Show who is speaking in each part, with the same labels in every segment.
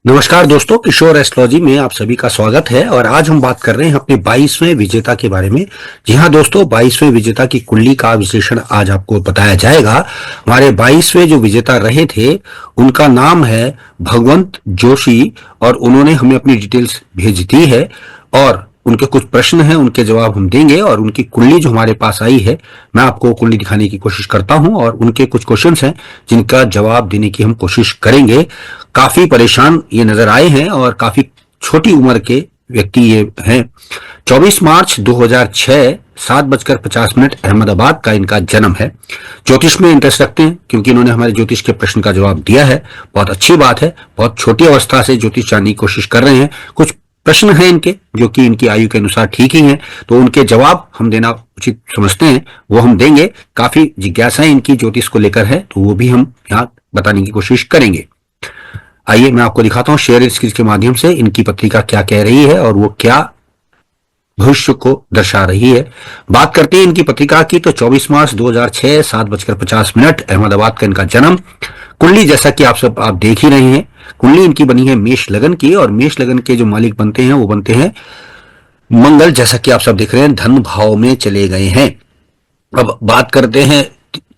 Speaker 1: नमस्कार दोस्तों, किशोर एस्ट्रोलॉजी में आप सभी का स्वागत है। और आज हम बात कर रहे हैं अपने 22वें विजेता के बारे में। जी हाँ दोस्तों, 22वें विजेता की कुंडली का विश्लेषण आज आपको बताया जाएगा। हमारे 22वें जो विजेता रहे थे उनका नाम है भगवंत जोशी और उन्होंने हमें अपनी डिटेल्स भेज दी है और उनके कुछ प्रश्न हैं, उनके जवाब हम देंगे। और उनकी कुंडली जो हमारे पास आई है, मैं आपको कुंडली दिखाने की कोशिश करता हूं और उनके कुछ क्वेश्चंस हैं जिनका जवाब देने की हम कोशिश करेंगे। काफी परेशान ये नजर आए हैं और काफी छोटी उम्र के व्यक्ति ये हैं। 24 मार्च 2006 7:50 अहमदाबाद का इनका जन्म है। ज्योतिष में इंटरेस्ट रखते हैं क्योंकि इन्होंने हमारे ज्योतिष के प्रश्न का जवाब दिया है। बहुत अच्छी बात है, बहुत छोटी अवस्था से ज्योतिष जानने की कोशिश कर रहे हैं। कुछ प्रश्न हैं इनके जो कि इनकी आयु के अनुसार ठीक ही हैं, तो उनके जवाब हम देना उचित समझते हैं, वो हम देंगे। काफी जिज्ञासाएं इनकी ज्योतिष को लेकर है, तो वो भी हम यहाँ बताने की कोशिश करेंगे। आइए मैं आपको दिखाता हूँ शेयर स्क्रीन के माध्यम से इनकी पत्रिका क्या कह रही है और वो क्या भविष्य को दर्शा रही है। बात करते हैं इनकी पत्रिका की, तो 24 मार्च 2006 7:50 अहमदाबाद का इनका जन्म। कुंडली जैसा कि आप देख ही रहे हैं, कुंडली इनकी बनी है मेष लगन की और मेष लगन के जो मालिक बनते हैं वो बनते हैं मंगल, जैसा कि आप सब देख रहे हैं धन भाव में चले गए हैं। अब बात करते हैं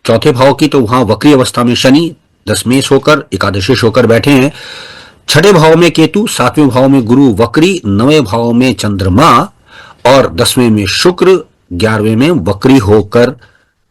Speaker 1: चौथे भाव की, तो वहां वक्री अवस्था में शनि दशमेश होकर एकादशेश होकर बैठे हैं। छठे भाव में केतु, सातवें भाव में गुरु वक्री, नवें भाव में चंद्रमा और 10वें में शुक्र, 11वें में वक्री होकर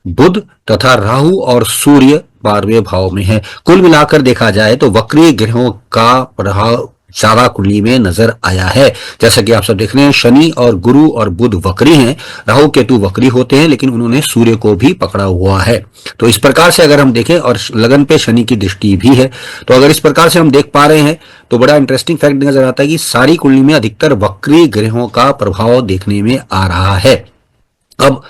Speaker 1: बुध तथा राहु और सूर्य 12वें भाव में है। कुल मिलाकर देखा जाए तो वक्री ग्रहों का प्रभाव ज्यादा कुंडली में नजर आया है। जैसा कि आप सब देख रहे हैं, शनि और गुरु और बुध वक्री हैं, राहु केतु वक्री होते हैं, लेकिन उन्होंने सूर्य को भी पकड़ा हुआ है। तो इस प्रकार से अगर हम देखें, और लगन पे शनि की दृष्टि भी है, तो अगर इस प्रकार से हम देख पा रहे हैं तो बड़ा इंटरेस्टिंग फैक्ट नजर आता है कि सारी कुंडली में अधिकतर वक्री ग्रहों का प्रभाव देखने में आ रहा है। अब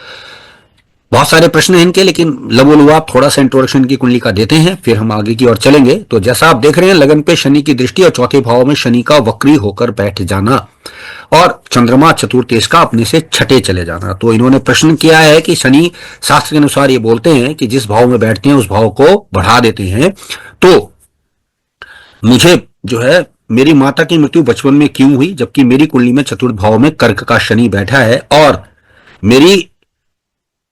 Speaker 1: बहुत सारे प्रश्न हैं इनके, लेकिन लबोलुआब थोड़ा सा इंट्रोडक्शन की कुंडली का देते हैं, फिर हम आगे की ओर चलेंगे। तो जैसा आप देख रहे हैं, लगन पे शनि की दृष्टि और चौथे भाव में शनि का वक्री होकर बैठ जाना और चंद्रमा चतुर्थेश का अपने से छठे चले जाना। तो इन्होंने प्रश्न किया है कि शनि शास्त्र के अनुसार ये बोलते हैं कि जिस भाव में बैठते हैं उस भाव को बढ़ा देते हैं। तो मुझे जो है, मेरी माता की मृत्यु बचपन में क्यों हुई, जबकि मेरी कुंडली में चतुर्थ भाव में कर्क का शनि बैठा है, और मेरी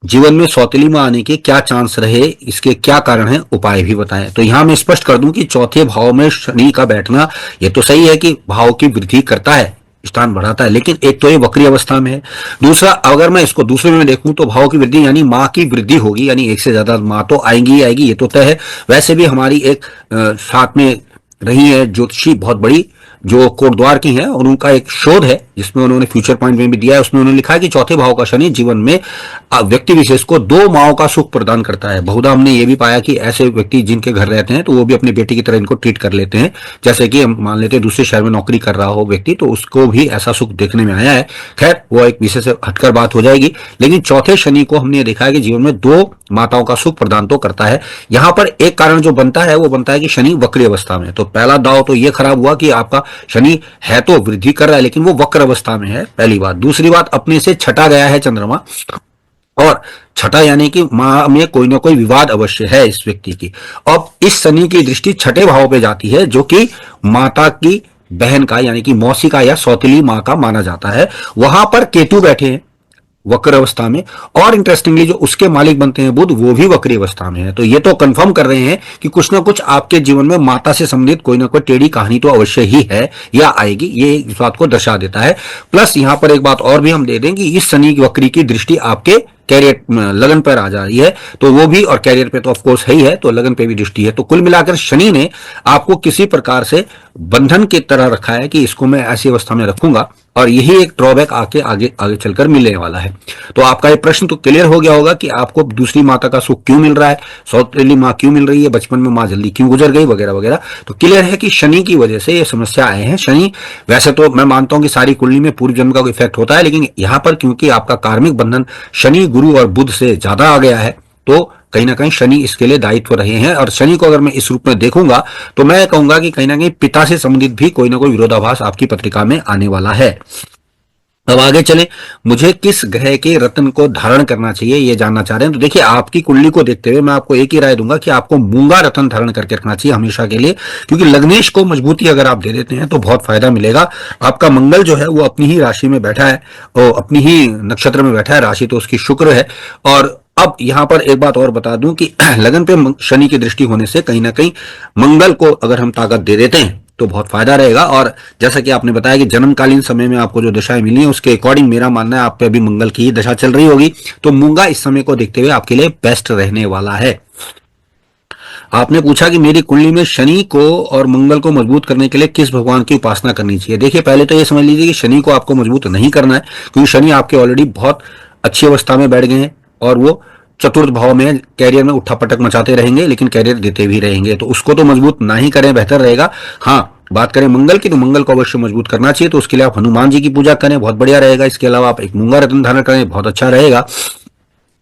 Speaker 1: जीवन में सौतेली में आने के क्या चांस रहे, इसके क्या कारण है, उपाय भी बताएं। तो यहां मैं स्पष्ट कर दूं कि चौथे भाव में शनि का बैठना ये तो सही है कि भाव की वृद्धि करता है, स्थान बढ़ाता है, लेकिन एक तो ये वक्री अवस्था में है। दूसरा, अगर मैं इसको दूसरे में देखूं तो भाव की वृद्धि यानी माँ की वृद्धि होगी, यानी एक से ज्यादा माँ तो आएंगी ही आएगी, ये तो तय है। वैसे भी हमारी एक साथ में रही है ज्योतिषी बहुत बड़ी जो कोटद्वार की है, और उनका एक शोध है जिसमें उन्होंने फ्यूचर पॉइंट में भी दिया है। उसमें उन्होंने लिखा है कि चौथे भाव का शनि जीवन में व्यक्ति विशेष को 2 माओं का सुख प्रदान करता है। बहुधा हमने ये भी पाया कि ऐसे व्यक्ति जिनके घर रहते हैं तो वो भी अपने बेटे की तरह इनको ट्रीट कर लेते हैं। जैसे कि हम मान लेते हैं दूसरे शहर में नौकरी कर रहा हो व्यक्ति, तो उसको भी ऐसा सुख देखने में आया है। खैर, वो एक विषय से हटकर बात हो जाएगी, लेकिन चौथे शनि को हमने देखा है कि जीवन में 2 माताओं का सुख प्रदान तो करता है। यहां पर एक कारण जो बनता है वो बनता है कि शनि वक्री अवस्था में। तो पहला दाव तो ये खराब हुआ कि आपका शनि है तो वृद्धि कर रहा है, लेकिन वो वक्र अवस्था में है, पहली बात। दूसरी बात, अपने से छठा गया है चंद्रमा, और छठा यानी कि मां में कोई ना कोई विवाद अवश्य है इस व्यक्ति की। अब इस शनि की दृष्टि छठे भाव पे जाती है, जो कि माता की बहन का यानी कि मौसी का या सौतेली मां का माना जाता है। वहां पर केतु बैठे हैं वक्र अवस्था में, और इंटरेस्टिंगली जो उसके मालिक बनते हैं बुध, वो भी वक्री अवस्था में है। तो ये तो कंफर्म कर रहे हैं कि कुछ ना कुछ आपके जीवन में माता से संबंधित कोई ना कोई टेढ़ी कहानी तो अवश्य ही है या आएगी, ये इस बात को दर्शा देता है। प्लस यहां पर एक बात और भी हम दे दें कि इस शनि की वक्री की दृष्टि आपके कैरियर लगन पर आ जा रही है, तो वो भी, और कैरियर पे तो ऑफ कोर्स है ही है, तो लगन पे भी दृष्टि है। तो कुल मिलाकर शनि ने आपको किसी प्रकार से बंधन की तरह रखा है कि इसको मैं ऐसी अवस्था में रखूंगा, और यही एक ड्रॉबैक आगे आगे चलकर मिलने वाला है। तो आपका ये प्रश्न तो क्लियर हो गया होगा कि आपको दूसरी माता का सुख क्यों मिल रहा है, सौतेली माँ क्यों मिल रही है, बचपन में माँ जल्दी क्यों गुजर गई, वगैरह वगैरह। तो क्लियर है कि शनि की वजह से ये समस्या आए हैं। शनि, वैसे तो मैं मानता हूं कि सारी कुंडली में पूर्व जन्म का कोई इफेक्ट होता है, लेकिन यहां पर क्योंकि आपका कार्मिक बंधन शनि गुरु और बुध से ज्यादा आ गया है, तो कहीं ना कहीं शनि इसके लिए दायित्व रहे हैं। और शनि को अगर मैं इस रूप में देखूंगा तो मैं कहूंगा कि कहीं ना कहीं पिता से संबंधित भी कोई ना कोई विरोधाभास आपकी पत्रिका में आने वाला है। अब आगे चलें, मुझे किस ग्रह के रत्न को धारण करना चाहिए ये जानना चाह रहे हैं। तो देखिए, आपकी कुंडली को देखते हुए मैं आपको एक ही राय दूंगा कि आपको मूंगा रत्न धारण करके रखना चाहिए हमेशा के लिए, क्योंकि लग्नेश को मजबूती अगर आप दे देते हैं तो बहुत फायदा मिलेगा। आपका मंगल जो है वो अपनी ही राशि में बैठा है और अपनी ही नक्षत्र में बैठा है, राशि तो उसकी शुक्र है। और अब यहां पर एक बात और बता दूं कि लगन पे शनि की दृष्टि होने से कहीं ना कहीं मंगल को अगर हम ताकत दे देते हैं तो बहुत फायदा रहेगा। और जैसा कि आपने बताया कि जन्मकालीन समय में आपको जो दशाएं मिली हैं उसके अकॉर्डिंग मेरा मानना है आप पे अभी मंगल की ही दशा चल रही होगी, तो मूंगा इस समय को देखते हुए आपके लिए बेस्ट रहने वाला है। आपने पूछा कि मेरी कुंडली में शनि को और मंगल को मजबूत करने के लिए किस भगवान की उपासना करनी चाहिए। देखिए, पहले तो ये समझ लीजिए कि शनि को आपको मजबूत नहीं करना है, क्योंकि शनि आपके ऑलरेडी बहुत अच्छी अवस्था में बैठ गए हैं और वो चतुर्थ भाव में कैरियर में उठापटक मचाते रहेंगे, लेकिन कैरियर देते भी रहेंगे, तो उसको तो मजबूत ना ही करें, बेहतर रहेगा। हाँ, बात करें मंगल की, तो मंगल को अवश्य मजबूत करना चाहिए, तो उसके लिए आप हनुमान जी की पूजा करें, बहुत बढ़िया रहेगा। इसके अलावा आप एक मूंगा रत्न धारण करें, बहुत अच्छा रहेगा।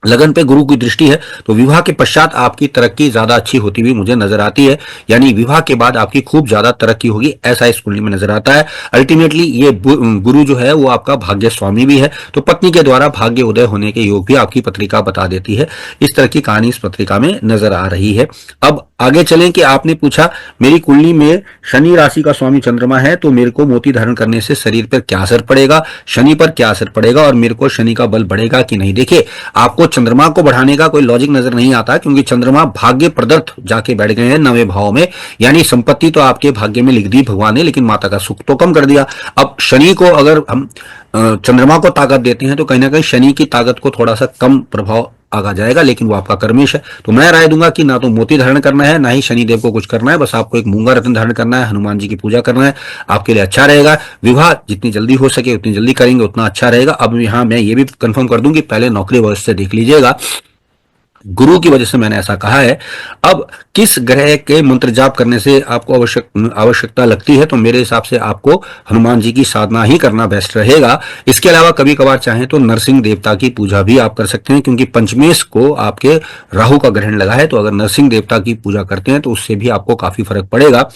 Speaker 1: लगन पे गुरु की दृष्टि है तो विवाह के पश्चात आपकी तरक्की ज्यादा अच्छी होती हुई मुझे नजर आती है, यानी विवाह के बाद आपकी खूब ज्यादा तरक्की होगी, ऐसा इस कुंडली में नजर आता है। अल्टीमेटली ये गुरु जो है वो आपका भाग्य स्वामी भी है, तो पत्नी के द्वारा भाग्य उदय होने के योग भी आपकी पत्रिका बता देती है। इस तरह की कहानी इस पत्रिका में नजर आ रही है। अब आगे चलें कि आपने पूछा मेरी कुंडली में शनि राशि का स्वामी चंद्रमा है, तो मेरे को मोती धारण करने से शरीर पर क्या असर पड़ेगा, शनि पर क्या असर पड़ेगा और मेरे को शनि का बल बढ़ेगा कि नहीं। देखिए, आपको चंद्रमा को बढ़ाने का कोई लॉजिक नजर नहीं आता, क्योंकि चंद्रमा भाग्य प्रदर्थ जाके बैठ गए हैं 9वें भाव में, यानी संपत्ति तो आपके भाग्य में लिख दी भगवान ने, लेकिन माता का सुख तो कम कर दिया। अब शनि को अगर हम चंद्रमा को ताकत देते हैं तो कहीं ना कहीं शनि की ताकत को थोड़ा सा कम प्रभाव आगा जाएगा, लेकिन वो आपका कर्मेश है। तो मैं राय दूंगा कि ना तो मोती धारण करना है, ना ही शनिदेव को कुछ करना है, बस आपको एक मूंगा रत्न धारण करना है, हनुमान जी की पूजा करना है, आपके लिए अच्छा रहेगा। विवाह जितनी जल्दी हो सके उतनी जल्दी करेंगे उतना अच्छा रहेगा। अब यहाँ मैं ये भी कंफर्म कर दूं कि पहले नौकरी भविष्य से देख लीजिएगा, गुरु की वजह से मैंने ऐसा कहा है। अब किस ग्रह के मंत्र जाप करने से आपको आवश्यकता लगती है, तो मेरे हिसाब से आपको हनुमान जी की साधना ही करना बेस्ट रहेगा। इसके अलावा कभी कभार चाहें तो नरसिंह देवता की पूजा भी आप कर सकते हैं, क्योंकि पंचमेश को आपके राहु का ग्रहण लगा है, तो अगर नरसिंह देवता की पूजा करते हैं तो उससे भी आपको काफी फर्क पड़ेगा।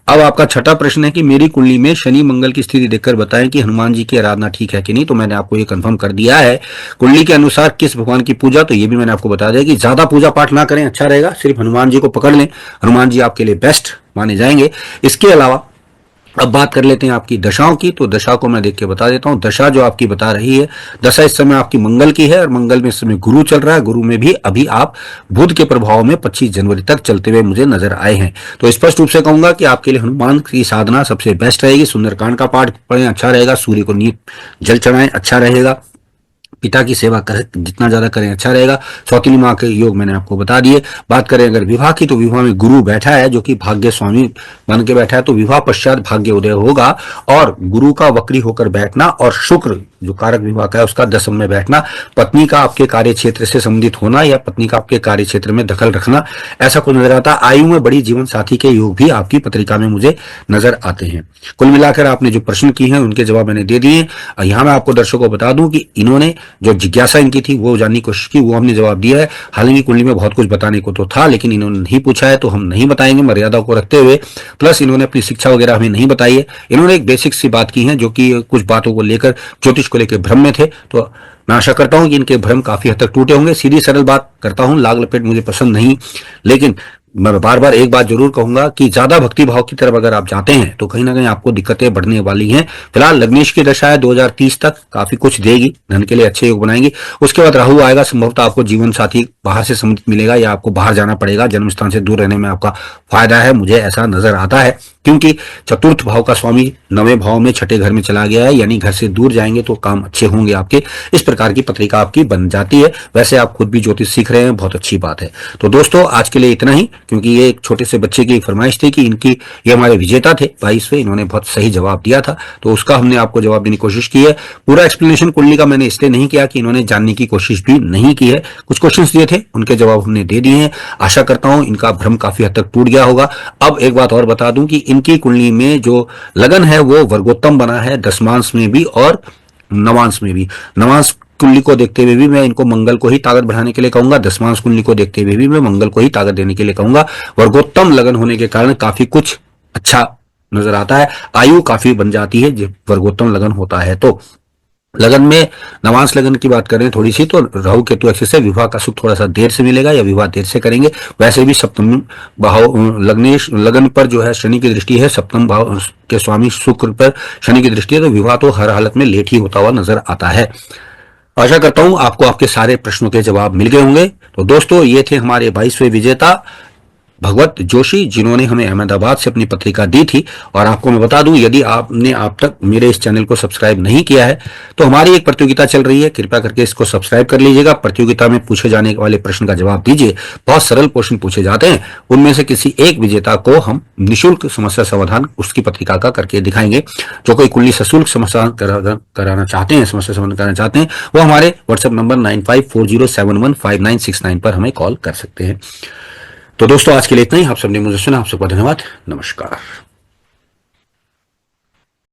Speaker 1: अब आपका छठा प्रश्न है कि मेरी कुंडली में शनि मंगल की स्थिति देखकर बताएं कि हनुमान जी की आराधना ठीक है कि नहीं। तो मैंने आपको ये कंफर्म कर दिया है। कुंडली के अनुसार किस भगवान की पूजा, तो ये भी मैंने आपको बता दिया कि ज्यादा पूजा पाठ ना करें, अच्छा रहेगा, सिर्फ हनुमान जी को पकड़ लें, हनुमान जी आपके लिए बेस्ट माने जाएंगे। इसके अलावा अब बात कर लेते हैं आपकी दशाओं की, तो दशा को मैं देख के बता देता हूं। दशा जो आपकी बता रही है, दशा इस समय आपकी मंगल की है और मंगल में इस समय गुरु चल रहा है। गुरु में भी अभी आप बुध के प्रभाव में 25 जनवरी तक चलते हुए मुझे नजर आए हैं। तो स्पष्ट रूप से कहूंगा कि आपके लिए हनुमान की साधना सबसे बेस्ट रहेगी। सुंदरकांड का पाठ पढ़ें, अच्छा रहेगा। सूर्य को नीत जल चढ़ाएं, अच्छा रहेगा। पिता की सेवा करें, जितना ज्यादा करें अच्छा रहेगा। सौतीली माँ के योग मैंने आपको बता दिए। बात करें अगर विवाह की, तो विवाह में गुरु बैठा है जो कि भाग्य स्वामी बन के बैठा है, तो विवाह पश्चात भाग्य उदय होगा। और गुरु का वक्री होकर बैठना और शुक्र जो कारक विवाह का है उसका दशम में बैठना, पत्नी का आपके कार्य क्षेत्र से संबंधित होना या पत्नी का आपके कार्य क्षेत्र में दखल रखना, ऐसा कुछ नजर आता है। आयु में बड़ी जीवन साथी के योग भी आपकी पत्रिका में मुझे नजर आते हैं। कुल मिलाकर आपने जो प्रश्न किए हैं उनके जवाब मैंने दे दिए। यहाँ मैं आपको दर्शकों को बता दूं कि इन्होंने जो जिज्ञासा इनकी थी वो जानने की कोशिश की, वो हमने जवाब दिया है। हालांकि कुंडली में बहुत कुछ बताने को तो था, लेकिन इन्होंने नहीं पूछा है तो हम नहीं बताएंगे, मर्यादा को रखते हुए। प्लस इन्होंने अपनी शिक्षा वगैरह हमें नहीं बताई है। इन्होंने एक बेसिक सी बात की है जो कि कुछ बातों को लेकर, ज्योतिष को लेकर भ्रम में थे, तो मैं आशा करता हूं कि इनके भ्रम काफी हद तक टूटे होंगे। सीधी सरल बात करता हूं, लाग लपेट मुझे पसंद नहीं, लेकिन मैं बार बार एक बात जरूर कहूंगा कि ज्यादा भक्ति भाव की तरफ अगर आप जाते हैं तो कहीं ना कहीं आपको दिक्कतें बढ़ने वाली हैं। फिलहाल लग्नेश की दशा है 2030 तक, काफी कुछ देगी, धन के लिए अच्छे योग बनाएंगे। उसके बाद राहु आएगा, संभवतः आपको जीवन साथी बाहर से संबंधित मिलेगा या आपको बाहर जाना पड़ेगा, जन्म स्थान से दूर रहने में आपका फायदा है, मुझे ऐसा नजर आता है। क्योंकि चतुर्थ भाव का स्वामी 9वें भाव में छठे घर में चला गया है, यानी घर से दूर जाएंगे तो काम अच्छे होंगे आपके। इस प्रकार की पत्रिका आपकी बन जाती है। वैसे आप खुद भी ज्योतिष सीख रहे हैं, बहुत अच्छी बात है। तो दोस्तों आज के लिए इतना ही, क्योंकि ये एक छोटे से बच्चे की फरमाइश थी कि इनकी, ये हमारे विजेता थे 22वें, इन्होंने बहुत सही जवाब दिया था, तो उसका हमने आपको जवाब देने की कोशिश की है। पूरा एक्सप्लेनेशन कुंडली का मैंने इसलिए नहीं किया कि इन्होंने जानने की कोशिश भी नहीं की है। कुछ क्वेश्चंस दिए थे, उनके जवाब हमने दे दिए हैं। आशा करता हूं इनका भ्रम काफी हद तक टूट गया होगा। अब एक बात और बता दूं कि इनकी कुंडली में जो लगन है वो वर्गोत्तम बना है, दशमांश में भी और नवांश में भी। नवांश कुंडली को देखते हुए भी मैं इनको मंगल को ही ताकत बढ़ाने के लिए कहूंगा, दशमांश कुंडली को देखते हुए भी मैं मंगल को ही ताकत देने के लिए कहूंगा। वर्गोत्तम लगन होने के कारण काफी कुछ अच्छा नजर आता है, आयु काफी बन जाती है जब वर्गोत्तम लगन होता है। तो लगन में नवांश लगन की बात करें थोड़ी सी, तो राहु केतु एक्सिस से विवाह का सुख थोड़ा सा देर से मिलेगा या विवाह देर से करेंगे। वैसे भी सप्तम भाव लग्नेश लगन पर जो है शनि की दृष्टि है, सप्तम भाव के स्वामी शुक्र पर शनि की दृष्टि है, तो विवाह तो हर हालत में लेट ही होता हुआ नजर आता है। आशा करता हूं आपको आपके सारे प्रश्नों के जवाब मिल गए होंगे। तो दोस्तों ये थे हमारे 22वें विजेता भगवत जोशी, जिन्होंने हमें अहमदाबाद से अपनी पत्रिका दी थी। और आपको मैं बता दूं, यदि आपने आप तक मेरे इस चैनल को सब्सक्राइब नहीं किया है तो हमारी एक प्रतियोगिता चल रही है, कृपया करके इसको सब्सक्राइब कर लीजिएगा। प्रतियोगिता में पूछे जाने वाले प्रश्न का जवाब दीजिए। बहुत सरल क्वेश्चन पूछे जाते हैं, उनमें से किसी एक विजेता को हम निःशुल्क समस्या समाधान उसकी पत्रिका का करके दिखाएंगे। जो कोई कुल्ली सशुल्क समस्या कराना चाहते हैं, समस्या समाधान कराना चाहते हैं, वो हमारे व्हाट्सएप नंबर 9540715969 पर हमें कॉल कर सकते हैं। तो दोस्तों आज के लिए इतना ही। आप सबने मुझे सुना, आप सबका धन्यवाद। नमस्कार।